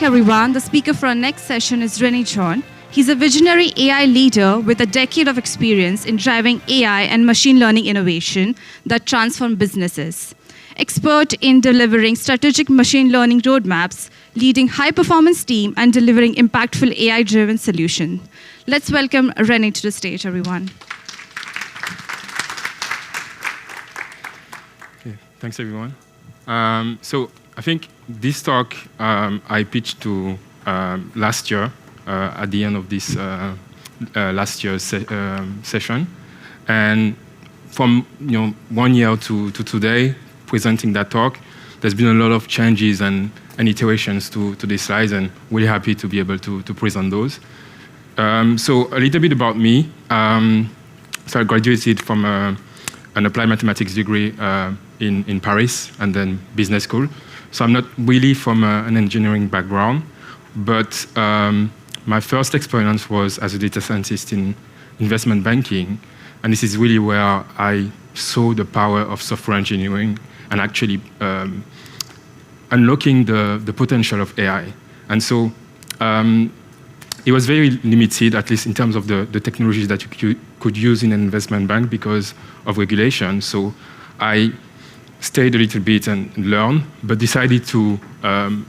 everyone. The speaker for our next session is Rene-Jean. He's a visionary AI leader with a decade of experience in driving AI and machine learning innovation that transform businesses. Expert in delivering strategic machine learning roadmaps, leading high-performance team, and delivering impactful AI-driven solution. Let's welcome Rene to the stage, everyone. Okay, thanks, everyone. So I think this talk I pitched to last year at the end of this last year's session, and from 1 year to today, presenting that talk, there's been a lot of changes and iterations to these slides, and really happy to be able to present those. So a little bit about me. So I graduated from an applied mathematics degree in Paris and then business school. So I'm not really from an engineering background, but my first experience was as a data scientist in investment banking, and this is really where I saw the power of software engineering and actually unlocking the potential of AI. And so it was very limited, at least in terms of the technologies that you could use in an investment bank because of regulation. So I stayed a little bit and learned, but decided to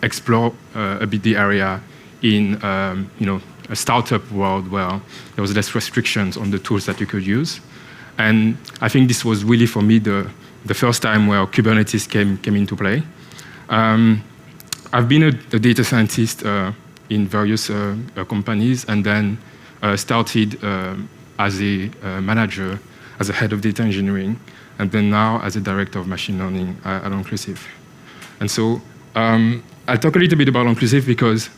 explore a bit the area in a startup world where there was less restrictions on the tools that you could use. And I think this was really, for me, the first time where Kubernetes came into play. I've been a data scientist in various companies, and then started as a manager, as a head of data engineering, and then now as a director of machine learning at Onclusive. And so I'll talk a little bit about Onclusive because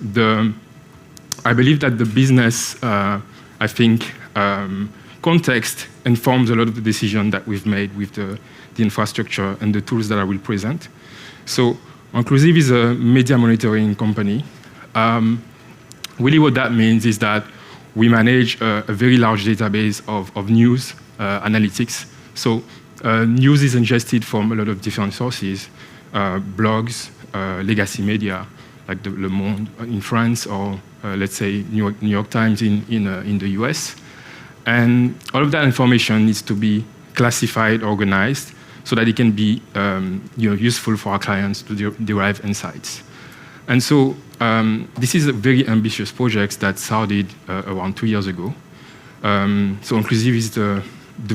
I believe that the business, context informs a lot of the decision that we've made with the infrastructure and the tools that I will present. So Onclusive is a media monitoring company. Really what that means is that we manage a very large database of news analytics. So news is ingested from a lot of different sources, blogs, legacy media, like Le Monde in France, or let's say New York Times in the US. And all of that information needs to be classified, organized, so that it can be useful for our clients to derive insights. And so this is a very ambitious project that started around 2 years ago. So Onclusive is the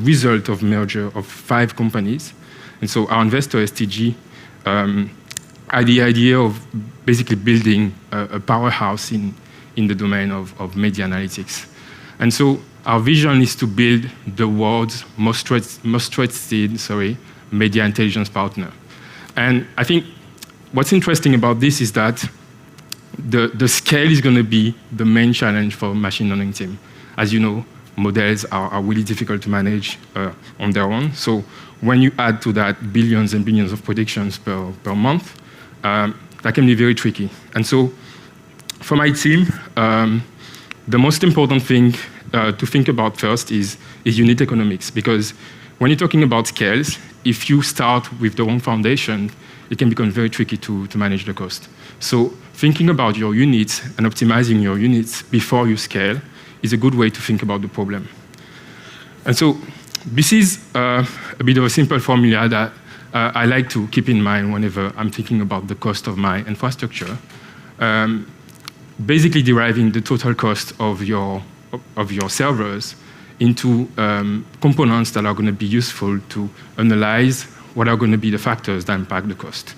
result of merger of 5 companies. And so our investor, STG, had the idea of basically building a powerhouse in the domain of media analytics. And so our vision is to build the world's most trusted media intelligence partner. And I think what's interesting about this is that the scale is going to be the main challenge for machine learning team. As you know, models are really difficult to manage on their own. So when you add to that billions and billions of predictions per month, that can be very tricky. And so for my team, the most important thing to think about first is unit economics, because when you're talking about scales, if you start with the wrong foundation, it can become very tricky to manage the cost. So thinking about your units and optimizing your units before you scale is a good way to think about the problem. And so this is a bit of a simple formula that I like to keep in mind whenever I'm thinking about the cost of my infrastructure. Basically deriving the total cost of your servers into components that are going to be useful to analyze what are going to be the factors that impact the cost.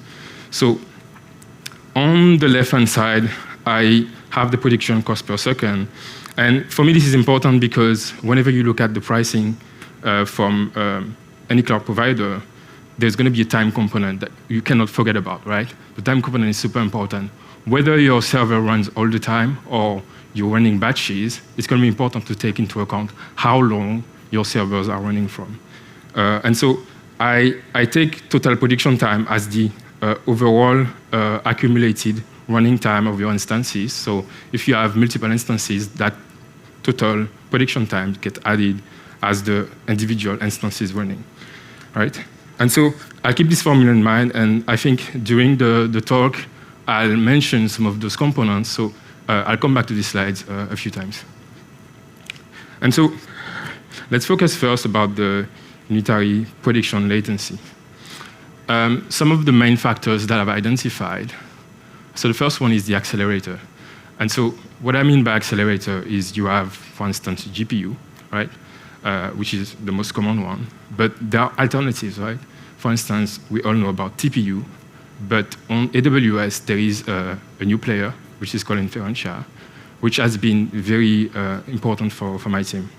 So on the left-hand side, I have the prediction cost per second. And for me, this is important because whenever you look at the pricing from any cloud provider, there's going to be a time component that you cannot forget about, right? The time component is super important. Whether your server runs all the time or you're running batches, it's going to be important to take into account how long your servers are running from. And so I take total prediction time as the overall accumulated running time of your instances. So if you have multiple instances, that total prediction time gets added as the individual instances running, right? And so I keep this formula in mind, and I think during the talk, I'll mention some of those components. So I'll come back to these slides a few times. And so let's focus first about the unitary prediction latency. Some of the main factors that I've identified. So the first one is the accelerator. And so what I mean by accelerator is you have, for instance, GPU, right? Which is the most common one. But there are alternatives, right? For instance, we all know about TPU, but on AWS, there is a new player, which is called Inferentia, which has been very important for my team.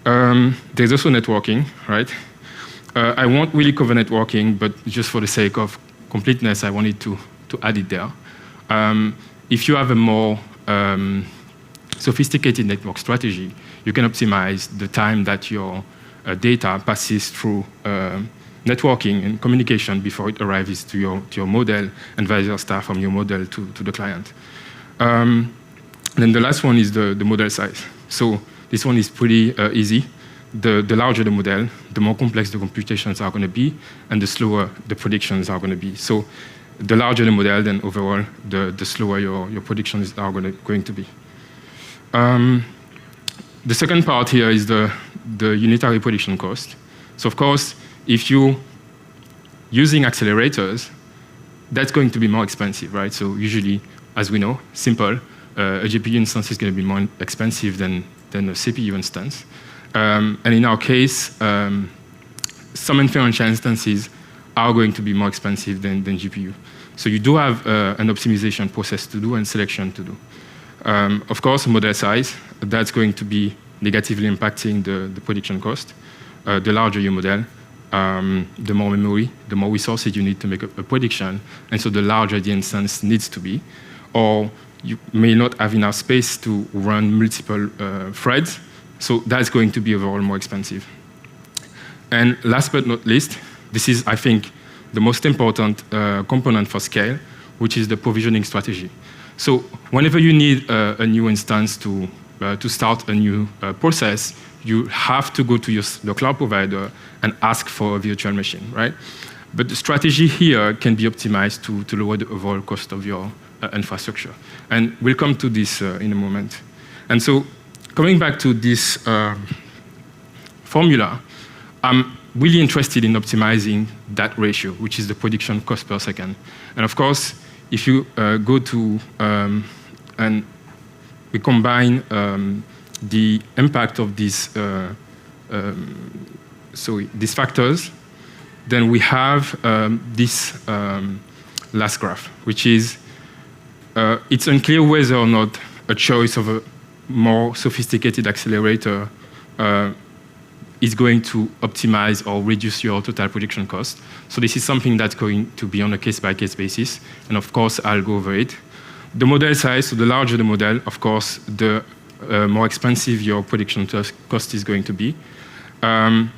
There's also networking, right? I won't really cover networking, but just for the sake of completeness, I wanted to add it there. If you have a more sophisticated network strategy, you can optimize the time that your data passes through networking and communication before it arrives to your model and vice versa from your model to the client. Then the last one is the model size. So this one is pretty easy. The larger the model, the more complex the computations are going to be, and the slower the predictions are going to be. So the larger the model, then overall, the slower your predictions are going to be. The second part here is the unitary prediction cost. So of course, if you're using accelerators, that's going to be more expensive, right? So usually, as we know, simple, a GPU instance is going to be more expensive than a CPU instance. And in our case, some inferential instances are going to be more expensive than GPU. So you do have an optimization process to do and selection to do. Of course, model size, that's going to be negatively impacting the prediction cost. The larger your model, the more memory, the more resources you need to make a prediction, and so the larger the instance needs to be. Or you may not have enough space to run multiple threads, so that's going to be overall more expensive. And last but not least, this is, I think, the most important component for scale, which is the provisioning strategy. So whenever you need a new instance to start a new process, you have to go to your cloud provider and ask for a virtual machine, right? But the strategy here can be optimized to lower the overall cost of your infrastructure. And we'll come to this in a moment. And so coming back to this formula, I'm really interested in optimizing that ratio, which is the prediction cost per second. And of course, if you go to and we combine the impact of these these factors, then we have this last graph, which is it's unclear whether or not a choice of a more sophisticated accelerator is going to optimize or reduce your total prediction cost. So this is something that's going to be on a case-by-case basis, and of course, I'll go over it. The model size, so the larger the model, of course, the more expensive your prediction cost is going to be. And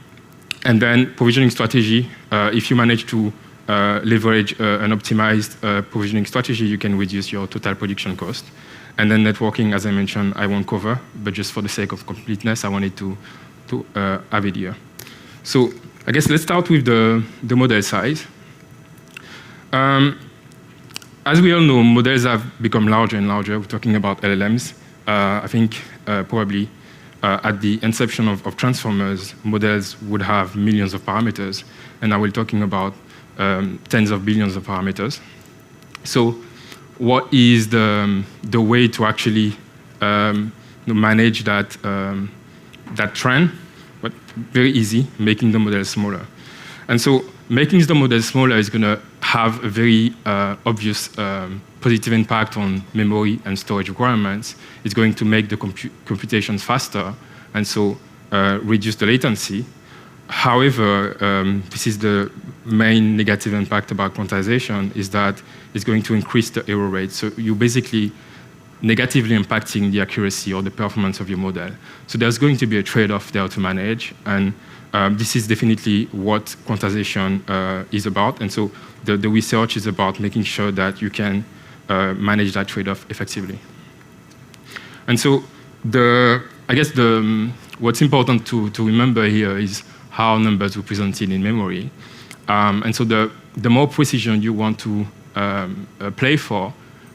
then provisioning strategy, if you manage to leverage an optimized provisioning strategy, you can reduce your total prediction cost. And then networking, as I mentioned, I won't cover, but just for the sake of completeness, I wanted to have it here. So I guess let's start with the model size. As we all know, models have become larger and larger. We're talking about LLMs. I think probably at the inception of transformers, models would have millions of parameters, and now we're talking about tens of billions of parameters. So what is the way to actually manage that trend? But very easy, making the model smaller. And so making the model smaller is going to have a very obvious positive impact on memory and storage requirements. It's going to make the computations faster, and so reduce the latency. However, this is the main negative impact about quantization, is that it's going to increase the error rate. So you basically negatively impacting the accuracy or the performance of your model. So there's going to be a trade-off there to manage, and this is definitely what quantization is about. And so the research is about making sure that you can manage that trade-off effectively. And so I guess what's important to remember here is how numbers represented in memory. And so the more precision you want to play for,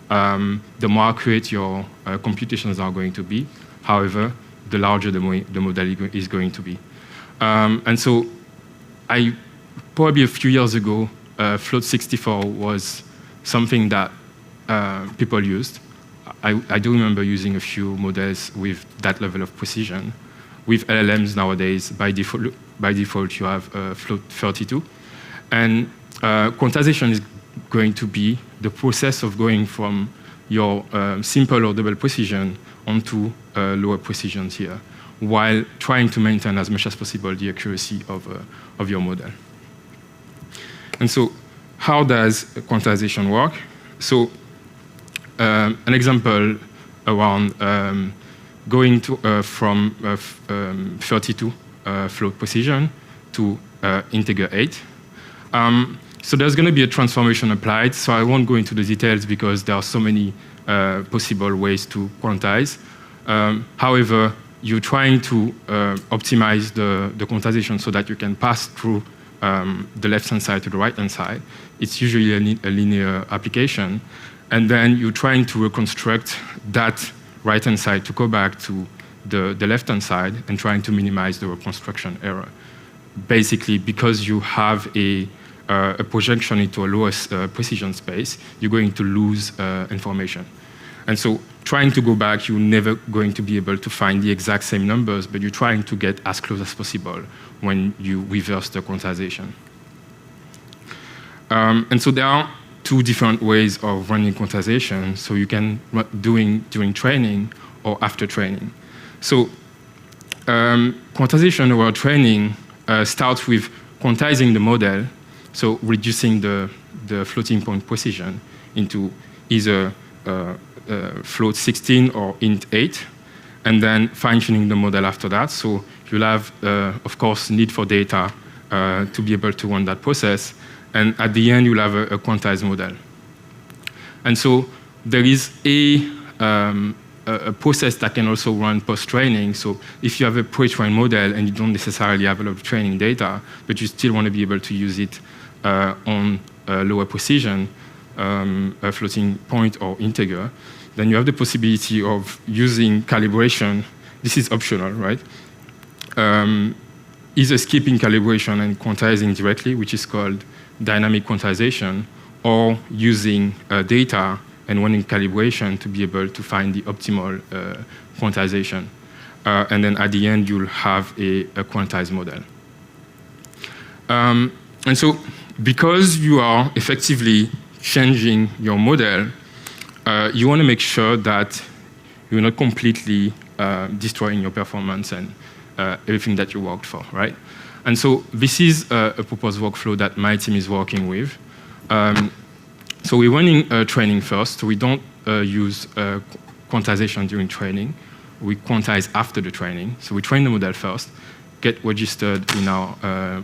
the more accurate your computations are going to be. However, the larger the model is going to be. And so probably a few years ago, Float 64 was something that people used. I do remember using a few models with that level of precision. With LLMs nowadays, by default you have Float 32. And quantization is going to be the process of going from your simple or double precision onto lower precisions here, while trying to maintain as much as possible the accuracy of your model. And so how does quantization work? So an example around going from 32 float precision to integer 8. So there's going to be a transformation applied, so I won't go into the details because there are so many possible ways to quantize. However, you're trying to optimize the quantization so that you can pass through the left-hand side to the right-hand side. It's usually a linear application. And then you're trying to reconstruct that right-hand side to go back to the left-hand side and trying to minimize the reconstruction error. Basically, because you have a projection into a lower precision space, you're going to lose information. And so trying to go back, you're never going to be able to find the exact same numbers, but you're trying to get as close as possible when you reverse the quantization. And so there are two different ways of running quantization. So you can doing during training or after training. So quantization or training starts with quantizing the model, so reducing the floating point precision into either float 16 or int 8, and then fine-tuning the model after that. So you'll have, of course, need for data to be able to run that process. And at the end, you'll have a quantized model. And so there is a process that can also run post-training. So if you have a pre-trained model and you don't necessarily have a lot of training data, but you still want to be able to use it on lower precision, a floating point or integer, then you have the possibility of using calibration. This is optional, right? Either skipping calibration and quantizing directly, which is called dynamic quantization, or using data and running calibration to be able to find the optimal quantization. And then at the end, you'll have a quantized model. And so because you are effectively changing your model, you want to make sure that you're not completely destroying your performance and everything that you worked for, right? And so this is a proposed workflow that my team is working with. So we're running training first. So we don't use quantization during training. We quantize after the training. So we train the model first, get registered in our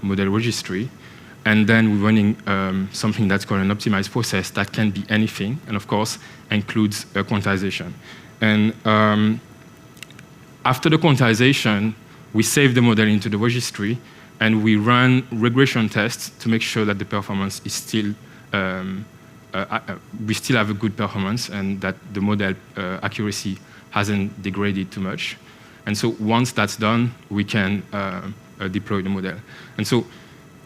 model registry, and then we're running something that's called an optimized process that can be anything, and of course includes quantization. And after the quantization, we save the model into the registry, and we run regression tests to make sure that the performance is still, we still have a good performance and that the model accuracy hasn't degraded too much. And so once that's done, we can deploy the model. And so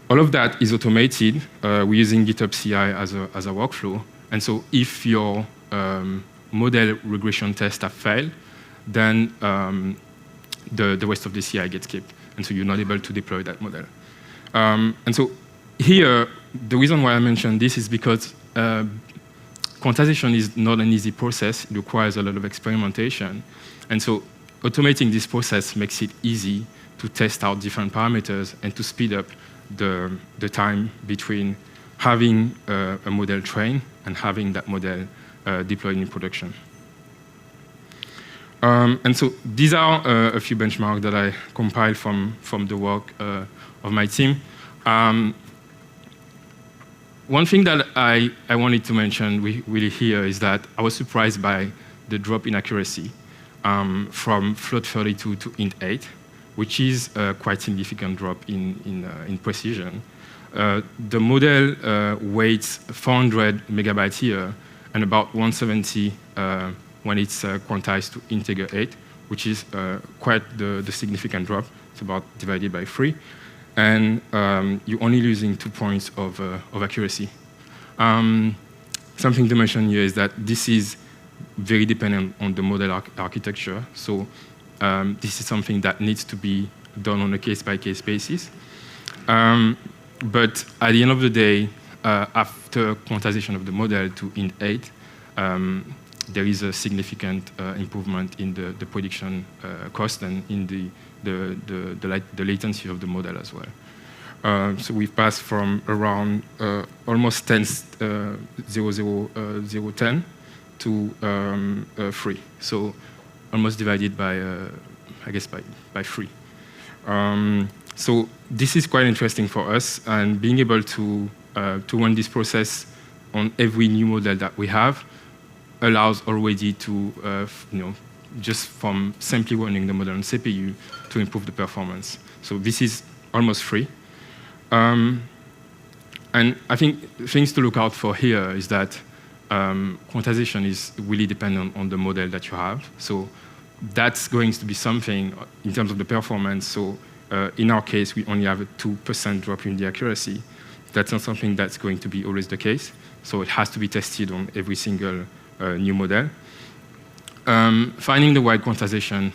all of that is automated. We're using GitHub CI as a workflow. And so if your model regression tests have failed, then the rest of the CI gets skipped. And so you're not able to deploy that model. And so here, the reason why I mentioned this is because quantization is not an easy process. It requires a lot of experimentation. And so automating this process makes it easy to test out different parameters and to speed up the time between having a model trained and having that model deployed in production. And so these are a few benchmarks that I compiled from the work of my team. One thing that I wanted to mention really here is that I was surprised by the drop in accuracy from float 32 to int 8, which is a quite significant drop in precision. the model weighs 400 megabytes here and about 170 when it's quantized to integer 8, which is quite the significant drop. It's about divided by 3. And you're only losing 2 points of accuracy. Something to mention here is that this is very dependent on the model architecture. So this is something that needs to be done on a case-by-case basis. But at the end of the day, after quantization of the model to int8, there is a significant improvement in the prediction cost and in the latency of the model as well. So we've passed from around almost 10 to 3. So almost divided by, I guess, by 3. So this is quite interesting for us, and being able to run this process on every new model that we have allows already to, just from simply running the model on CPU to improve the performance. So this is almost free. And I think things to look out for here is that quantization is really dependent on the model that you have. So that's going to be something in terms of the performance. So in our case, we only have a 2% drop in the accuracy. That's not something that's going to be always the case. So it has to be tested on every single new model. Finding the right quantization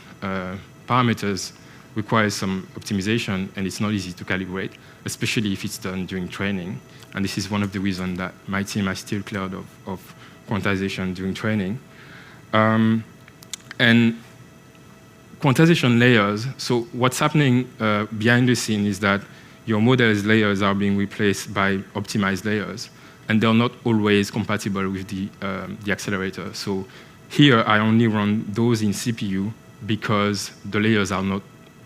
parameters requires some optimization, and it's not easy to calibrate, especially if it's done during training. And this is one of the reasons that my team has still cleared of quantization during training. And quantization layers, so what's happening behind the scene is that your model's layers are being replaced by optimized layers, and they're not always compatible with the accelerator. So here, I only run those in CPU because the layers are not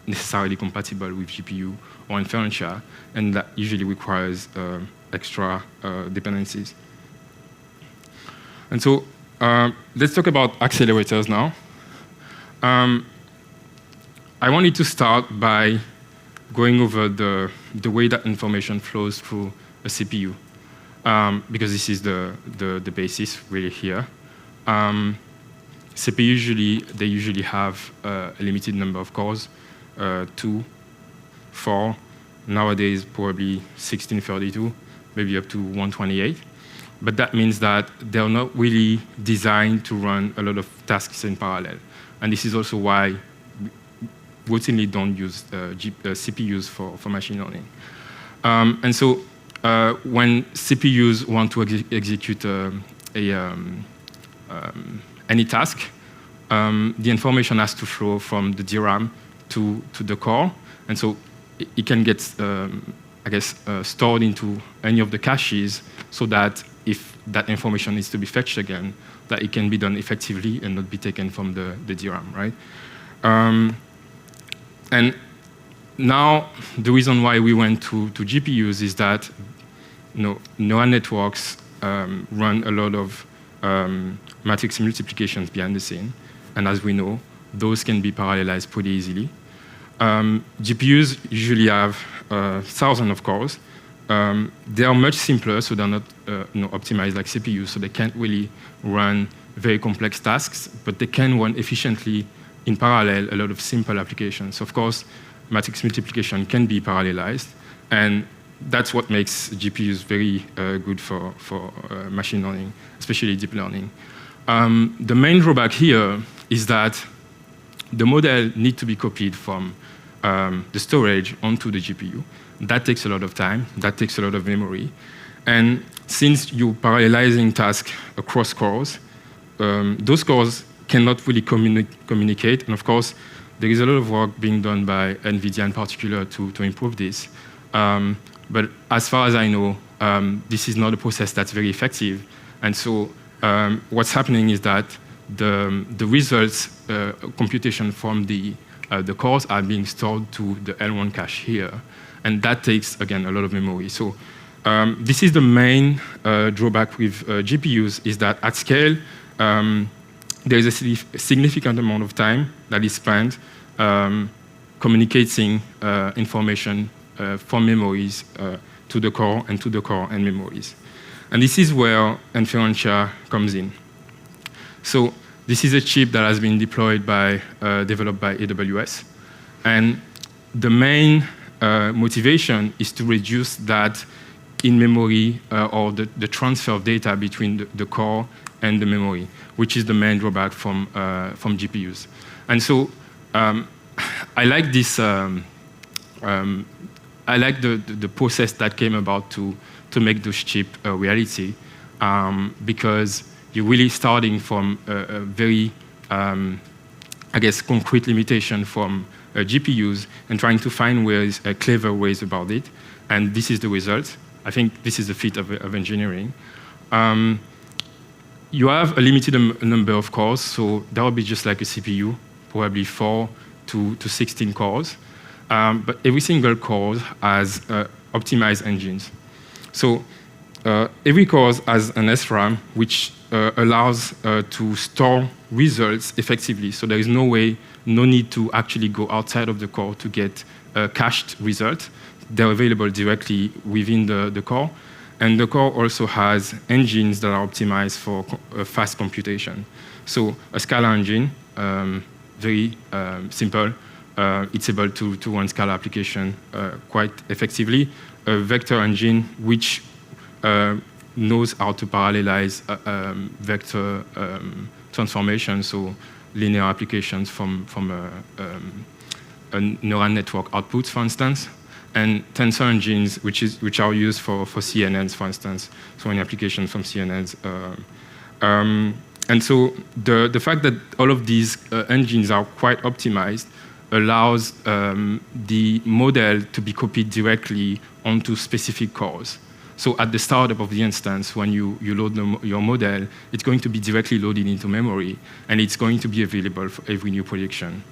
necessarily compatible with GPU or inferentia, and that usually requires extra dependencies. And so let's talk about accelerators now. I wanted to start by going over the way that information flows through a CPU, because this is the basis really here. CPU they usually have a limited number of cores, 2, 4, nowadays probably 1632, maybe up to 128. But that means that they're not really designed to run a lot of tasks in parallel. And this is also why we routinely don't use CPUs for machine learning. And so when CPUs want to execute any task, the information has to flow from the DRAM to the core. And so it can get, stored into any of the caches so that if that information needs to be fetched again, that it can be done effectively and not be taken from the DRAM, right? And now the reason why we went to GPUs is that neural networks run a lot of matrix multiplications behind the scene. And as we know, those can be parallelized pretty easily. GPUs usually have thousands of cores. They are much simpler, so they're not optimized like CPUs, so they can't really run very complex tasks, but they can run efficiently in parallel a lot of simple applications. Of course, matrix multiplication can be parallelized, and that's what makes GPUs very good for machine learning, especially deep learning. The main drawback here is that the model needs to be copied from the storage onto the GPU. That takes a lot of time. That takes a lot of memory. And since you're parallelizing tasks across cores, those cores cannot really communicate. And of course, there is a lot of work being done by NVIDIA in particular to improve this. But as far as I know, this is not a process that's very effective. And so what's happening is that the results computation from the cores are being stored to the L1 cache here. And that takes, again, a lot of memory. So this is the main drawback with GPUs, is that at scale, there is a significant amount of time that is spent communicating information from memories to the core and to the core and memories. And this is where Inferentia comes in. So this is a chip that has been developed by AWS. And the main motivation is to reduce that in-memory or the transfer of data between the core and the memory, which is the main drawback from GPUs. And so I like this. I like the process that came about to make those chips a reality, because you're really starting from a very, I guess, concrete limitation from GPUs and trying to find ways, clever ways about it. And this is the result. I think this is the feat of engineering. You have a limited number of cores, so that would be just like a CPU, probably 4 to 16 cores. But every single core has optimized engines. So every core has an SRAM, which allows to store results effectively. So there is no need to actually go outside of the core to get cached results. They're available directly within the core. And the core also has engines that are optimized for fast computation. So a Scala engine, very simple. It's able to run Scala application quite effectively. A vector engine, which knows how to parallelize vector transformation, so linear applications from a neural network outputs, for instance. And tensor engines, which are used for CNNs, for instance, so any application from CNNs. And so the fact that all of these engines are quite optimized allows the model to be copied directly onto specific cores. So at the startup of the instance, when you load your model, it's going to be directly loaded into memory, and it's going to be available for every new prediction.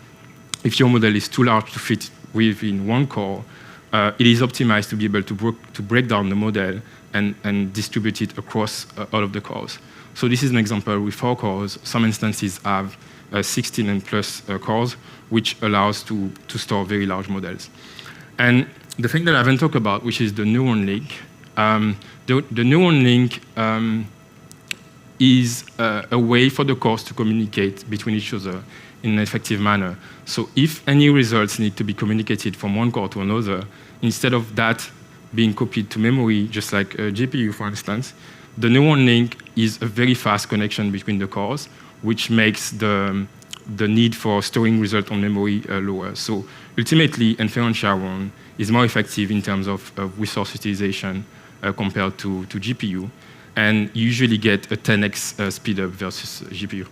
If your model is too large to fit within one core, it is optimized to be able to break down the model and distribute it across all of the cores. So this is an example with 4 cores. Some instances have 16 and plus cores, which allows to store very large models. And the thing that I haven't talked about, which is the neuron link. The neuron link is a way for the cores to communicate between each other in an effective manner. So if any results need to be communicated from one core to another, instead of that being copied to memory, just like a GPU, for instance, the neuron link is a very fast connection between the cores, which makes the need for storing results on memory lower. So ultimately, Inferentia 1 is more effective in terms of resource utilization compared to GPU, and you usually get a 10x speed up versus GPU.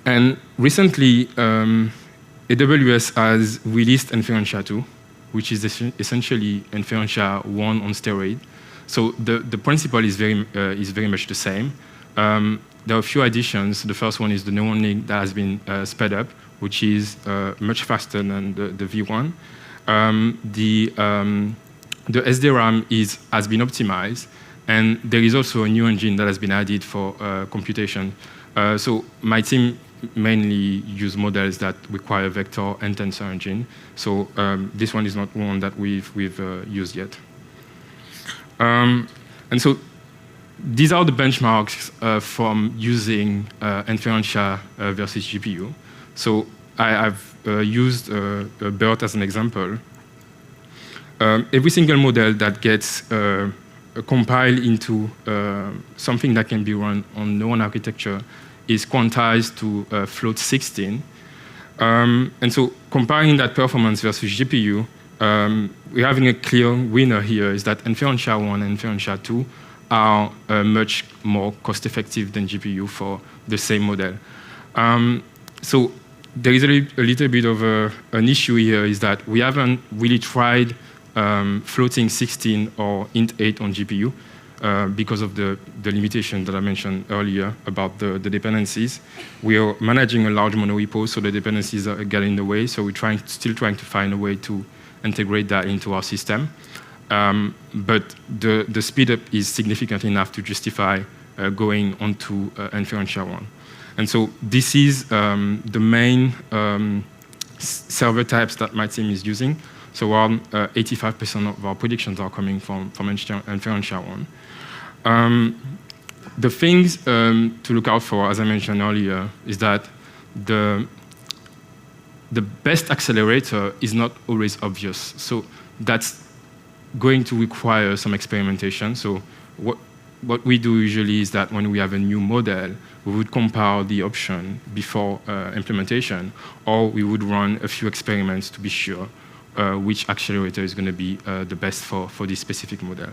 And recently, AWS has released Inferentia 2, which is essentially Inferentia 1 on steroid. So the principle is very much the same. There are a few additions. The first one is the neuron link that has been sped up, which is much faster than the V1. The SDRAM has been optimized, and there is also a new engine that has been added for computation. So my team mainly use models that require vector and tensor engine. So this one is not one that we've used yet. And so these are the benchmarks from using Inferentia versus GPU. So I've used BERT as an example. Every single model that gets compiled into something that can be run on neuron architecture is quantized to float 16. And so comparing that performance versus GPU, we're having a clear winner here is that Inferentia 1 and Inferentia 2 are much more cost-effective than GPU for the same model. So there is a little bit of an issue here is that we haven't really tried floating 16 or int 8 on GPU because of the limitation that I mentioned earlier about the dependencies. We are managing a large monorepo, so the dependencies are getting in the way, so we're still trying to find a way to integrate that into our system. But the speed up is significant enough to justify going onto Inferentia 1. And so this is the main server types that my team is using. So around 85% of our predictions are coming from inferential one. The things to look out for, as I mentioned earlier, is that the best accelerator is not always obvious. So that's going to require some experimentation. So what we do usually is that when we have a new model, we would compare the option before implementation, or we would run a few experiments to be sure which accelerator is going to be the best for this specific model.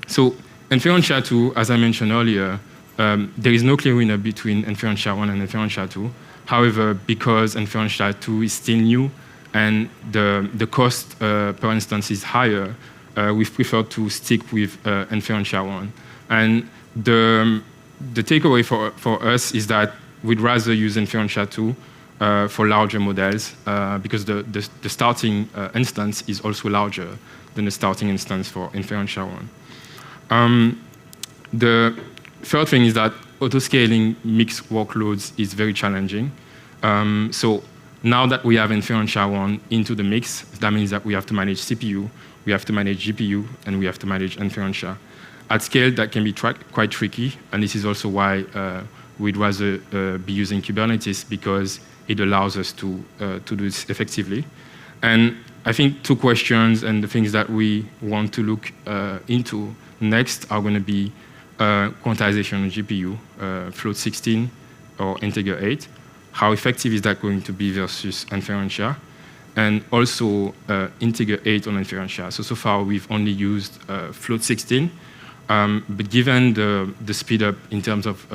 So inferential 2, as I mentioned earlier, there is no clear winner between inferential 1 and inferential 2. However, because inferential 2 is still new and the cost per instance is higher, we've preferred to stick with inferential 1. And the takeaway for us is that we'd rather use inferential 2 for larger models because the starting instance is also larger than the starting instance for inferential 1. The third thing is that auto-scaling mixed workloads is very challenging. So now that we have inferential 1 into the mix, that means that we have to manage CPU, we have to manage GPU, and we have to manage inferential. At scale, that can be quite tricky, and this is also why we'd rather be using Kubernetes, because it allows us to do this effectively. And I think 2 questions and the things that we want to look into next are going to be quantization on GPU, float 16 or integer 8. How effective is that going to be versus inferential? And also integer 8 on inferential. So far we've only used float 16, but given the speed up in terms of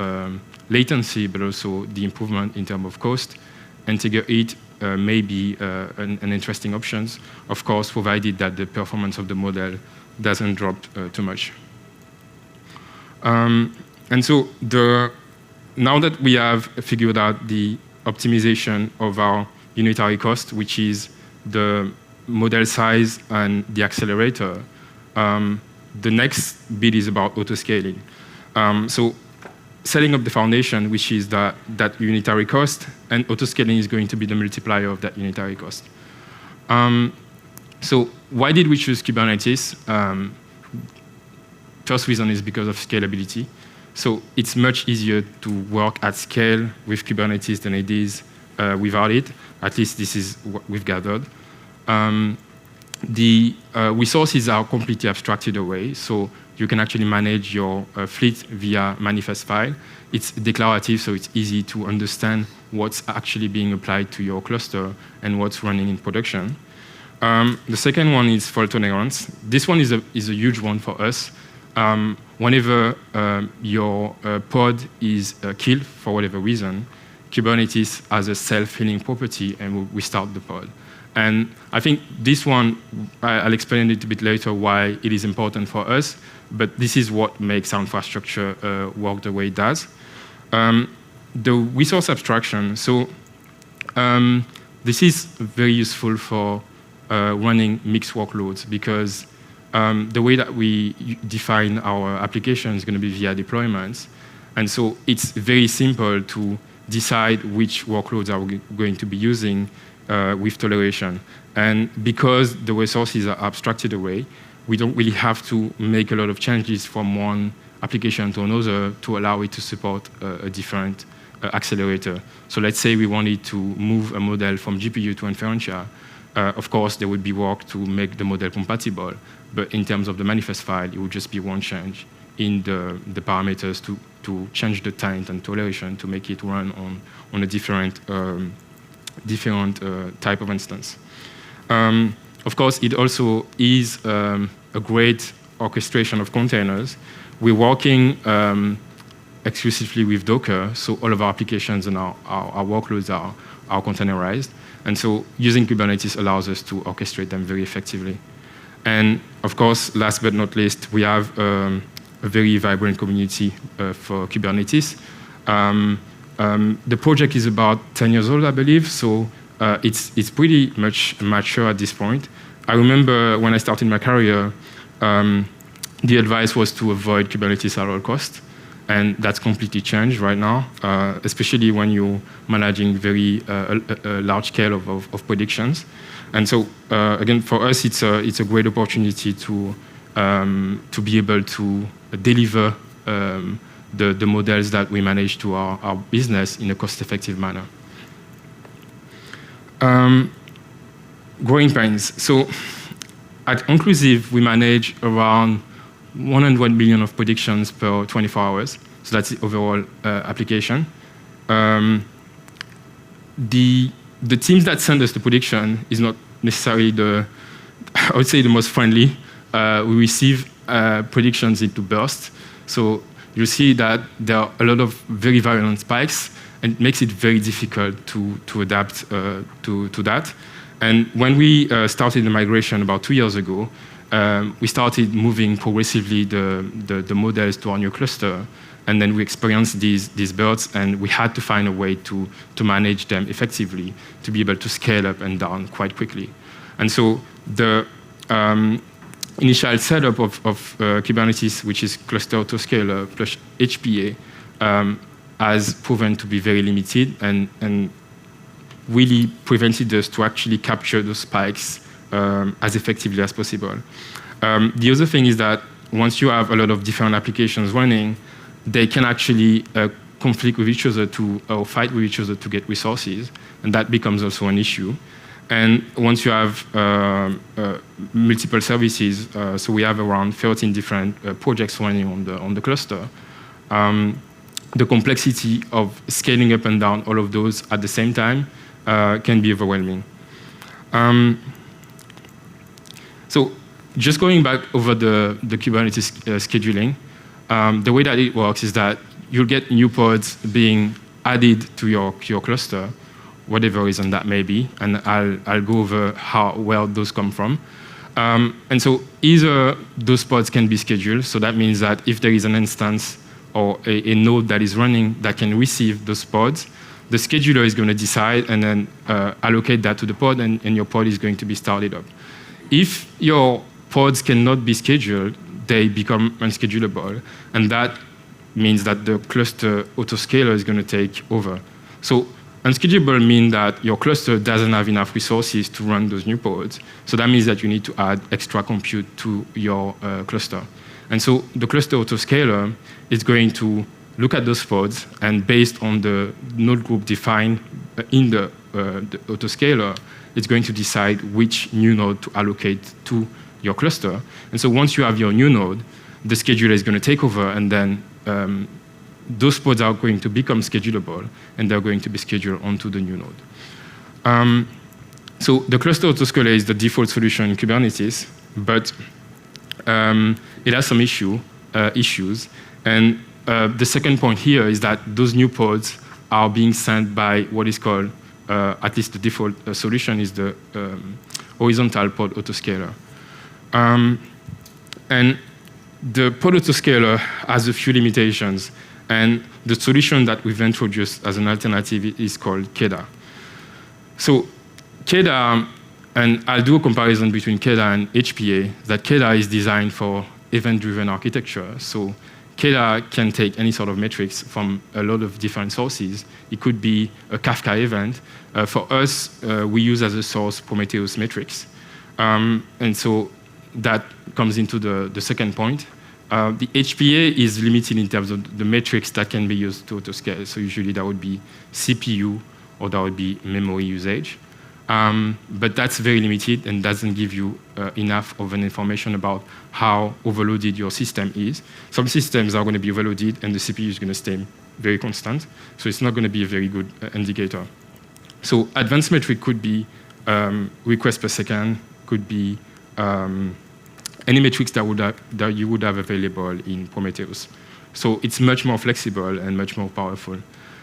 latency, but also the improvement in terms of cost, integer 8 may be an interesting option, of course, provided that the performance of the model doesn't drop too much. And so now that we have figured out the optimization of our unitary cost, which is the model size and the accelerator, the next bit is about auto-scaling. So setting up the foundation, which is that unitary cost, and auto-scaling is going to be the multiplier of that unitary cost. So why did we choose Kubernetes? First reason is because of scalability. So it's much easier to work at scale with Kubernetes than it is without it. At least this is what we've gathered. The resources are completely abstracted away, so you can actually manage your fleet via manifest file. It's declarative, so it's easy to understand what's actually being applied to your cluster and what's running in production. The second one is fault tolerance. This one is a huge one for us. Whenever your pod is killed for whatever reason, Kubernetes has a self-healing property and will restart the pod. And I think this one, I'll explain it a bit later why it is important for us, but this is what makes our infrastructure work the way it does. The resource abstraction, so this is very useful for running mixed workloads, because the way that we define our application is going to be via deployments. And so it's very simple to decide which workloads are we going to be using with toleration. And because the resources are abstracted away, we don't really have to make a lot of changes from one application to another to allow it to support a different accelerator. So let's say we wanted to move a model from GPU to inferential. Of course, there would be work to make the model compatible, but in terms of the manifest file, it would just be one change in the parameters to change the time and toleration to make it run on a different type of instance. Of course, it also is a great orchestration of containers. We're working exclusively with Docker, so all of our applications and our workloads are containerized. And so using Kubernetes allows us to orchestrate them very effectively. And of course, last but not least, we have a very vibrant community for Kubernetes. The project is about 10 years old, I believe, so it's pretty much mature at this point. I remember when I started my career, the advice was to avoid Kubernetes at all costs. And that's completely changed right now, especially when you're managing very large scale of predictions. And so, again, for us, it's a great opportunity to be able to deliver the models that we manage to our business in a cost-effective manner. Growing pains. So at Onclusive, we manage around 100 million of predictions per 24 hours. So that's the overall application. The teams that send us the prediction is not necessarily I would say the most friendly. We receive predictions into bursts. So you see that there are a lot of very violent spikes, and it makes it very difficult to adapt to that. And when we started the migration about 2 years ago, we started moving progressively the models to our new cluster, and then we experienced these birds, and we had to find a way to manage them effectively, to be able to scale up and down quite quickly. And so the initial setup of Kubernetes, which is cluster autoscaler plus HPA, has proven to be very limited and really prevented us to actually capture those spikes as effectively as possible. The other thing is that once you have a lot of different applications running, they can actually conflict with each other or fight with each other to get resources, and that becomes also an issue. And once you have multiple services, so we have around 13 different projects running on the cluster, the complexity of scaling up and down all of those at the same time can be overwhelming. So just going back over the Kubernetes scheduling, the way that it works is that you'll get new pods being added to your cluster, whatever reason that may be, and I'll go over where those come from. And so either those pods can be scheduled, so that means that if there is an instance or a node that is running that can receive those pods, the scheduler is going to decide and then allocate that to the pod, and your pod is going to be started up. If your pods cannot be scheduled, they become unschedulable, and that means that the cluster autoscaler is going to take over. So unschedulable means that your cluster doesn't have enough resources to run those new pods. So that means that you need to add extra compute to your cluster. And so the cluster autoscaler is going to look at those pods, and based on the node group defined in the autoscaler, it's going to decide which new node to allocate to your cluster. And so once you have your new node, the scheduler is going to take over, and then those pods are going to become schedulable, and they're going to be scheduled onto the new node. So the cluster autoscaler is the default solution in Kubernetes, but it has some issues. And the second point here is that those new pods are being sent by what is called, at least the default solution is the horizontal pod autoscaler. And the pod autoscaler has a few limitations, and the solution that we've introduced as an alternative is called KEDA. So KEDA, and I'll do a comparison between KEDA and HPA, that KEDA is designed for event-driven architecture. So KEDA can take any sort of metrics from a lot of different sources. It could be a Kafka event. For us, we use as a source Prometheus metrics. And so that comes into the second point. The HPA is limited in terms of the metrics that can be used to autoscale. So usually that would be CPU, or that would be memory usage. But that's very limited and doesn't give you enough of an information about how overloaded your system is. Some systems are going to be overloaded, and the CPU is going to stay very constant. So it's not going to be a very good indicator. So advanced metric could be requests per second, could be any metrics that you would have available in Prometheus. So it's much more flexible and much more powerful.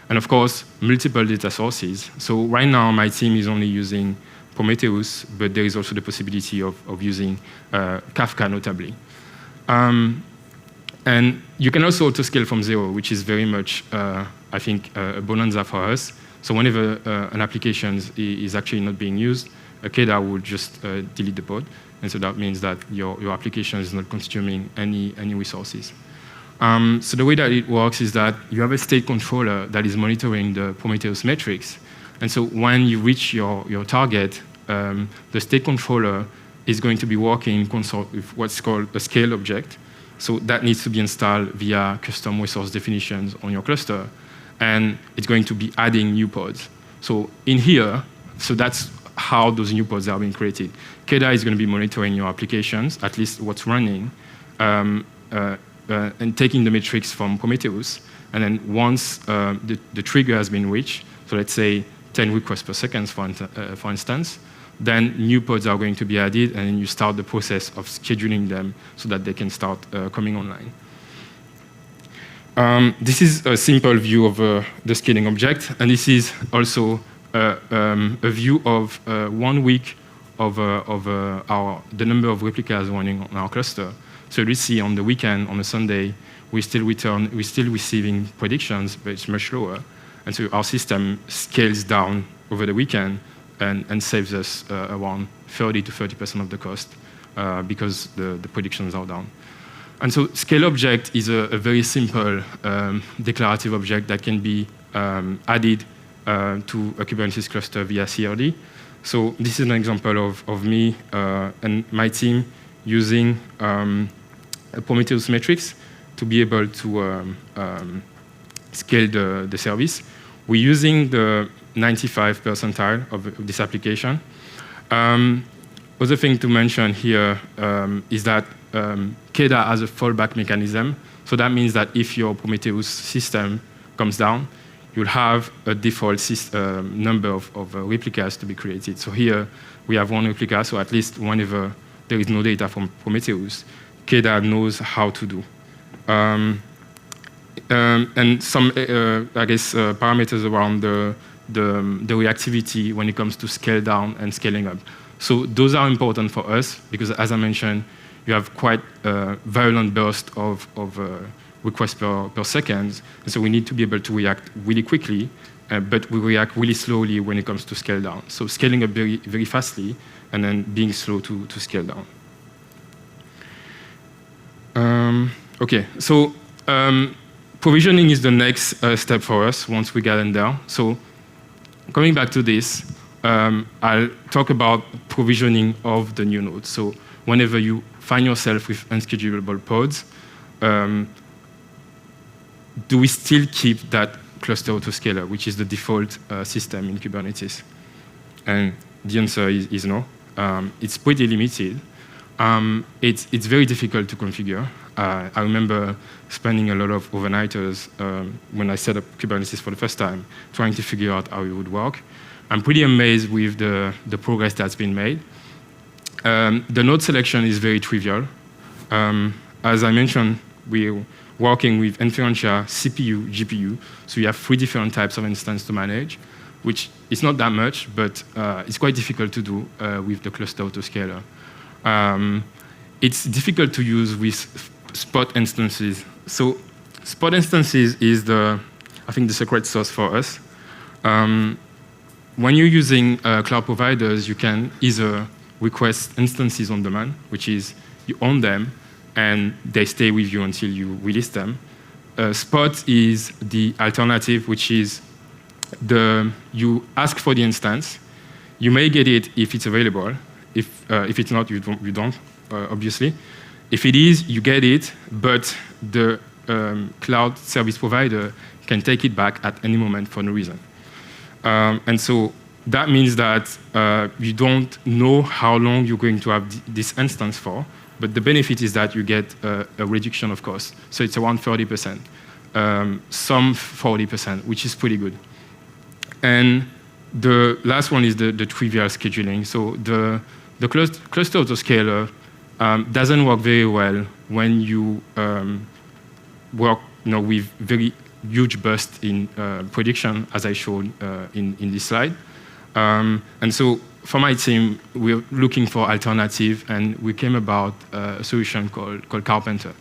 And of course, multiple data sources. So right now, my team is only using Prometheus, but there is also the possibility of using Kafka, notably. And you can also autoscale from zero, which is very much, I think, a bonanza for us. So whenever an application is actually not being used, KEDA will just delete the pod. And so that means that your application is not consuming any resources. So the way that it works is that you have a state controller that is monitoring the Prometheus metrics. And so when you reach your target, the state controller is going to be working in consort with what's called a scale object. So that needs to be installed via custom resource definitions on your cluster. And it's going to be adding new pods. So in here, so that's how those new pods are being created. KEDA is going to be monitoring your applications, at least what's running, and taking the metrics from Prometheus. And then once the trigger has been reached, so let's say 10 requests per second, for instance, then new pods are going to be added, and then you start the process of scheduling them so that they can start coming online. This is a simple view of the scaling object, and this is also a view of 1 week of the number of replicas running on our cluster. So you see on the weekend, on a Sunday, we're still receiving predictions, but it's much lower. And so our system scales down over the weekend and saves us around 30 to 30% of the cost because the predictions are down. And so scale object is a very simple declarative object that can be added to a Kubernetes cluster via CRD. So this is an example of me and my team using Prometheus metrics to be able to scale the service. We're using the 95th percentile of this application. Other thing to mention here is that KEDA has a fallback mechanism. So that means that if your Prometheus system comes down, you'll have a default number of replicas to be created. So here we have 1 replica, so at least whenever there is no data from Prometheus, KEDA knows how to do. And some, I guess, parameters around the reactivity when it comes to scale down and scaling up. So those are important for us because, as I mentioned, you have quite a violent burst of requests per second. And so we need to be able to react really quickly, but we react really slowly when it comes to scale down. So scaling up very, very fastly and then being slow to scale down. Okay, so provisioning is the next step for us once we get in there. So coming back to this, I'll talk about provisioning of the new nodes. So whenever you find yourself with unschedulable pods, do we still keep that cluster autoscaler, which is the default system in Kubernetes? And the answer is no. It's pretty limited. It's very difficult to configure. I remember spending a lot of overnighters when I set up Kubernetes for the first time, trying to figure out how it would work. I'm pretty amazed with the progress that's been made. The node selection is very trivial. As I mentioned, we're working with Inferentia, CPU, GPU, so you have 3 different types of instance to manage, which is not that much, but it's quite difficult to do with the cluster autoscaler. It's difficult to use with spot instances. So spot instances is I think, the secret sauce for us. When you're using cloud providers, you can either request instances on demand, which is you own them, and they stay with you until you release them. Spot is the alternative, which is you ask for the instance. You may get it if it's available. If it's not, you don't, obviously. If it is, you get it, but the cloud service provider can take it back at any moment for no reason. And so that means that you don't know how long you're going to have this instance for, but the benefit is that you get a reduction of cost. So it's around 30%, some 40%, which is pretty good. And the last one is the trivial scheduling. So the cluster autoscaler doesn't work very well when you work with very huge burst in prediction, as I showed in this slide. And so for my team, we're looking for alternative, and we came about a solution called Carpenter.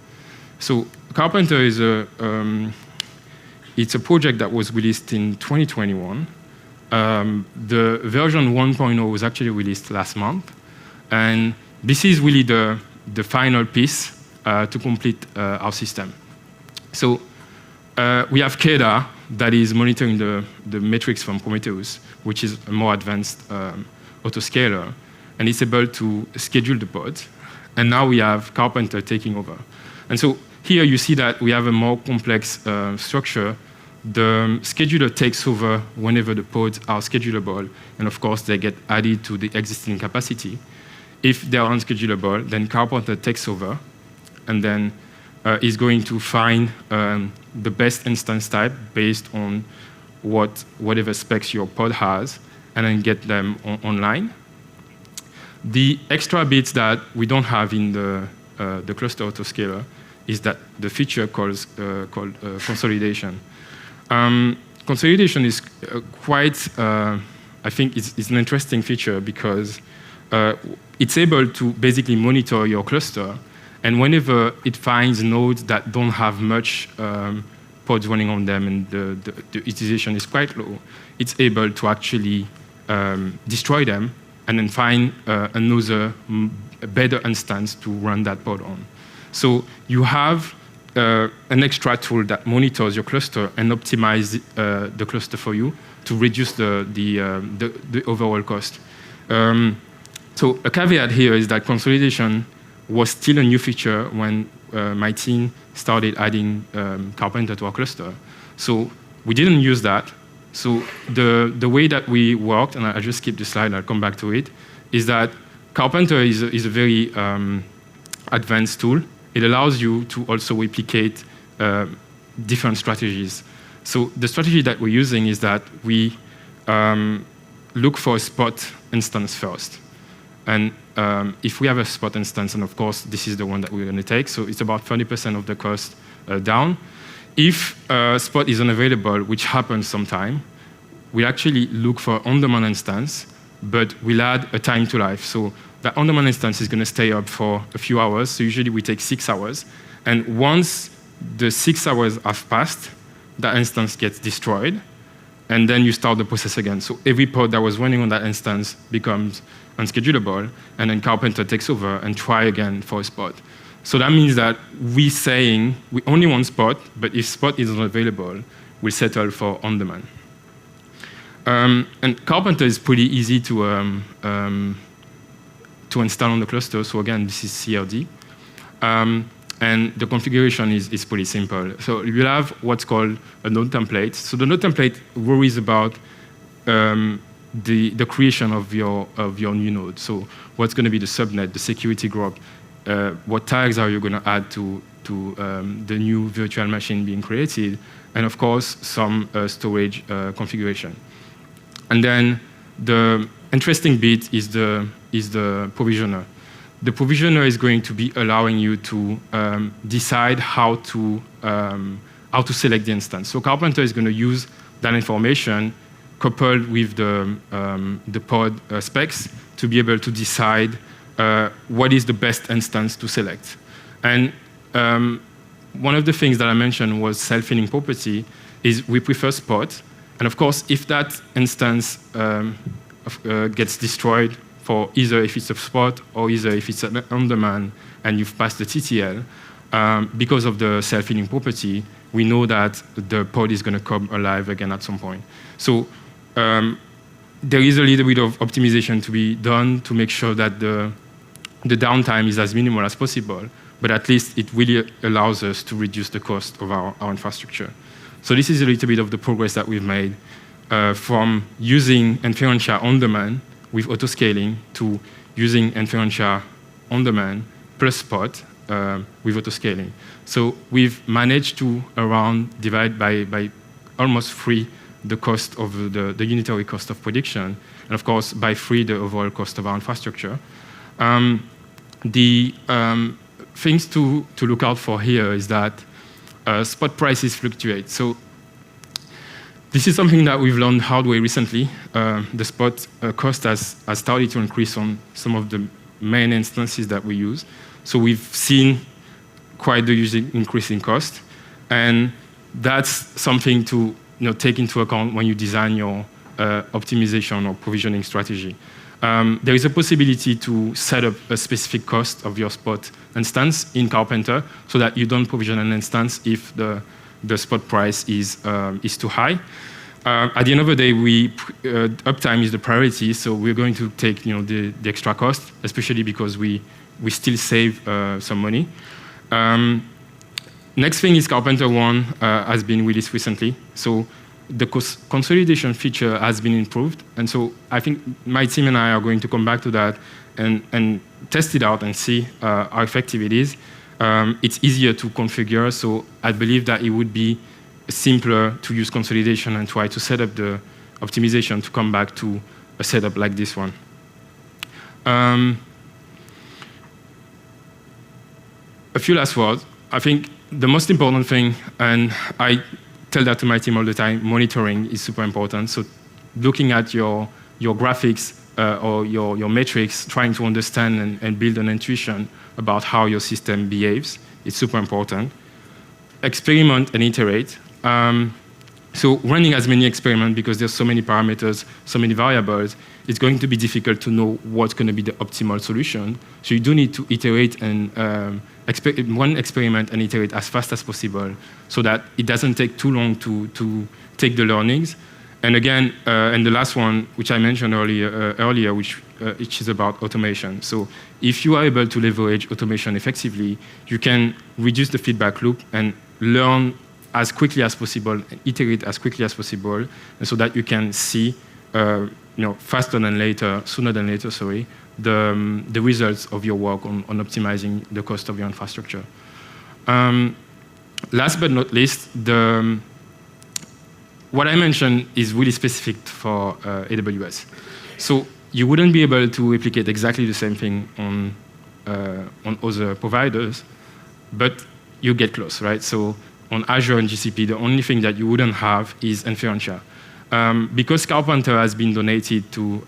So Carpenter is it's a project that was released in 2021. The version 1.0 was actually released last month, and this is really the final piece to complete our system. So we have CADA that is monitoring the metrics from Prometheus, which is a more advanced autoscaler, and it's able to schedule the pods. And now we have Carpenter taking over. And so here you see that we have a more complex structure. The scheduler takes over whenever the pods are schedulable, and of course they get added to the existing capacity. If they are unschedulable, then Carpenter takes over, and then is going to find the best instance type based on whatever specs your pod has, and then get them online. The extra bits that we don't have in the cluster autoscaler is that the feature called consolidation. Consolidation is quite, I think it's an interesting feature because it's able to basically monitor your cluster, and whenever it finds nodes that don't have much pods running on them and the utilization is quite low, it's able to actually destroy them and then find another better instance to run that pod on. So you have an extra tool that monitors your cluster and optimizes the cluster for you to reduce the overall cost. So a caveat here is that consolidation was still a new feature when my team started adding Carpenter to our cluster. So we didn't use that. So the way that we worked, and I'll just skip the slide, I'll come back to it, is that Carpenter is a very advanced tool. It allows you to also replicate different strategies. So the strategy that we're using is that we look for a spot instance first. And if we have a spot instance, and of course this is the one that we're going to take, so it's about 30% of the cost down. If spot is unavailable, which happens sometime, we actually look for on-demand instance, but we'll add a time to life. So that on-demand instance is going to stay up for a few hours. So usually we take 6 hours. And once the 6 hours have passed, that instance gets destroyed, and then you start the process again. So every pod that was running on that instance becomes unschedulable, and then Carpenter takes over and try again for a spot. So that means that we're saying we only want spot, but if spot isn't available, we'll settle for on-demand. And Carpenter is pretty easy to install on the cluster. So again, this is CRD. And the configuration is pretty simple. So you have what's called a node template. So the node template worries about the creation of your new node. So what's going to be the subnet, the security group, what tags are you going to add to the new virtual machine being created, and of course some storage configuration. And then the interesting bit is the provisioner. The provisioner is going to be allowing you to decide how to select the instance. So Carpenter is going to use that information coupled with the pod specs to be able to decide what is the best instance to select. And one of the things that I mentioned was self-healing property is we prefer spot. And of course, if that instance gets destroyed for either if it's a spot or either if it's an on-demand and you've passed the TTL, because of the self-healing property, we know that the pod is going to come alive again at some point. So there is a little bit of optimization to be done to make sure that the downtime is as minimal as possible, but at least it really allows us to reduce the cost of our infrastructure. So this is a little bit of the progress that we've made from using inferentia on demand with autoscaling to using inferentia on demand plus spot with autoscaling. So we've managed to around divide by almost 3 the cost of the unitary cost of prediction, and of course by 3 the overall cost of our infrastructure. The things to look out for here is that spot prices fluctuate. So this is something that we've learned hard way recently. The spot cost has started to increase on some of the main instances that we use. So we've seen quite the increase in cost, and that's something to take into account when you design your optimization or provisioning strategy. there is a possibility to set up a specific cost of your spot instance in Carpenter so that you don't provision an instance if the spot price is too high. At the end of the day, uptime is the priority, so we're going to take the extra cost, especially because we still save some money. Next thing is Carpenter 1 has been released recently. So the consolidation feature has been improved. And so I think my team and I are going to come back to that and test it out and see how effective it is. It's easier to configure, so I believe that it would be simpler to use consolidation and try to set up the optimization to come back to a setup like this one. A few last words. I think the most important thing, and I tell that to my team all the time, monitoring is super important. So looking at your graphics or your metrics, trying to understand and build an intuition about how your system behaves is super important. Experiment and iterate. So running as many experiments, because there's so many parameters, so many variables, it's going to be difficult to know what's going to be the optimal solution. So you do need to iterate and one experiment and iterate as fast as possible so that it doesn't take too long to take the learnings. And again, and the last one, which I mentioned earlier, which is about automation. So if you are able to leverage automation effectively, you can reduce the feedback loop and learn as quickly as possible, iterate as quickly as possible, and so that you can see, faster than later, sooner than later, sorry, the results of your work on optimizing the cost of your infrastructure. Last but not least, what I mentioned is really specific for AWS. So you wouldn't be able to replicate exactly the same thing on other providers, but you get close, right? So on Azure and GCP, the only thing that you wouldn't have is inferentia. Because Carpenter has been donated to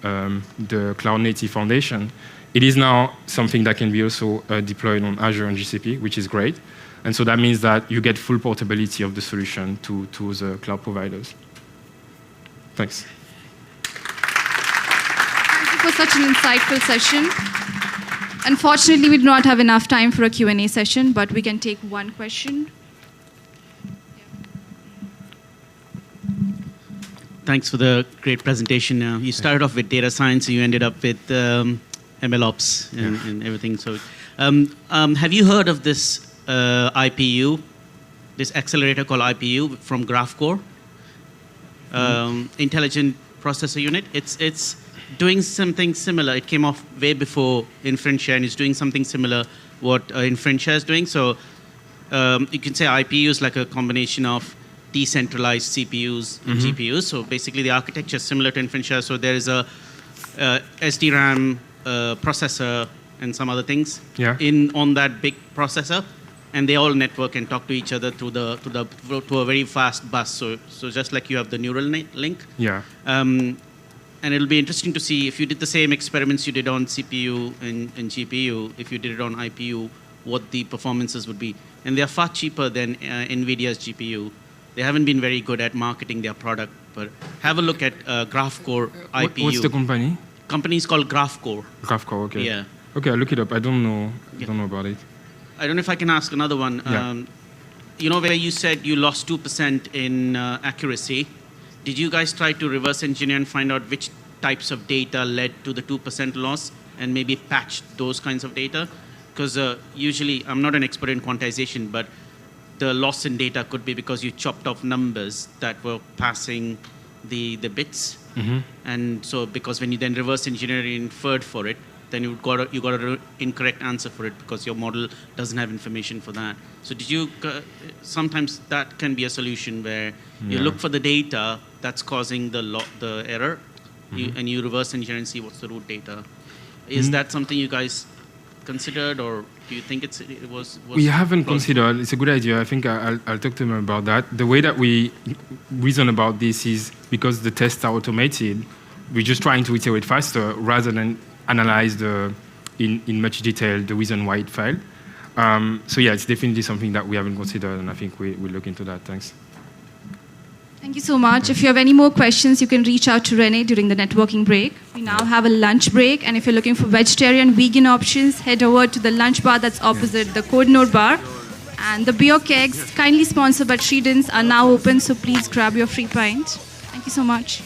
the Cloud Native Foundation, it is now something that can be also deployed on Azure and GCP, which is great. And so that means that you get full portability of the solution to the cloud providers. Thanks. Thank you for such an insightful session. Unfortunately, we do not have enough time for a Q&A session, but we can take one question. Thanks for the great presentation. You started off with data science, and you ended up with MLOps and everything. So, have you heard of this IPU, this accelerator called IPU from GraphCore? Intelligent Processor Unit. It's doing something similar. It came off way before Inferentia, and it's doing something similar what Inferentia is doing. So you can say IPU is like a combination of decentralized CPUs and GPUs. So basically the architecture is similar to Inferentia. So there is a SDRAM processor and some other things on that big processor, and they all network and talk to each other through to a very fast bus. So just like you have the neural link. Yeah. And it'll be interesting to see if you did the same experiments you did on CPU and GPU, if you did it on IPU, what the performances would be. And they are far cheaper than NVIDIA's GPU. They haven't been very good at marketing their product, but have a look at GraphCore IPU. What's the company? Company is called GraphCore. GraphCore, okay. Yeah. Okay, I'll look it up. I don't know. I don't know about it. I don't know if I can ask another one. Yeah. You know where you said you lost 2% in accuracy? Did you guys try to reverse engineer and find out which types of data led to the 2% loss and maybe patch those kinds of data? Because usually, I'm not an expert in quantization, but the loss in data could be because you chopped off numbers that were passing the bits. And so because when you then reverse engineer and inferred for it, then you got an incorrect answer for it because your model doesn't have information for that. So did you, sometimes that can be a solution where you look for the data that's causing the error, and you reverse engineer and see what's the root data. Is that something you guys considered, or do you think it was we haven't plausible? considered. It's a good idea. I think I'll talk to them about that. The way that we reason about this is because the tests are automated, we're just trying to iterate faster rather than analyze in much detail the reason why it failed. So yeah, it's definitely something that we haven't considered, and I think we'll look into that. Thanks. Thank you so much. If you have any more questions, you can reach out to Rene during the networking break. We now have a lunch break, and if you're looking for vegetarian, vegan options, head over to the lunch bar that's opposite the Code Node bar. And the beer kegs, kindly sponsored by Tridents, are now open, so please grab your free pint. Thank you so much.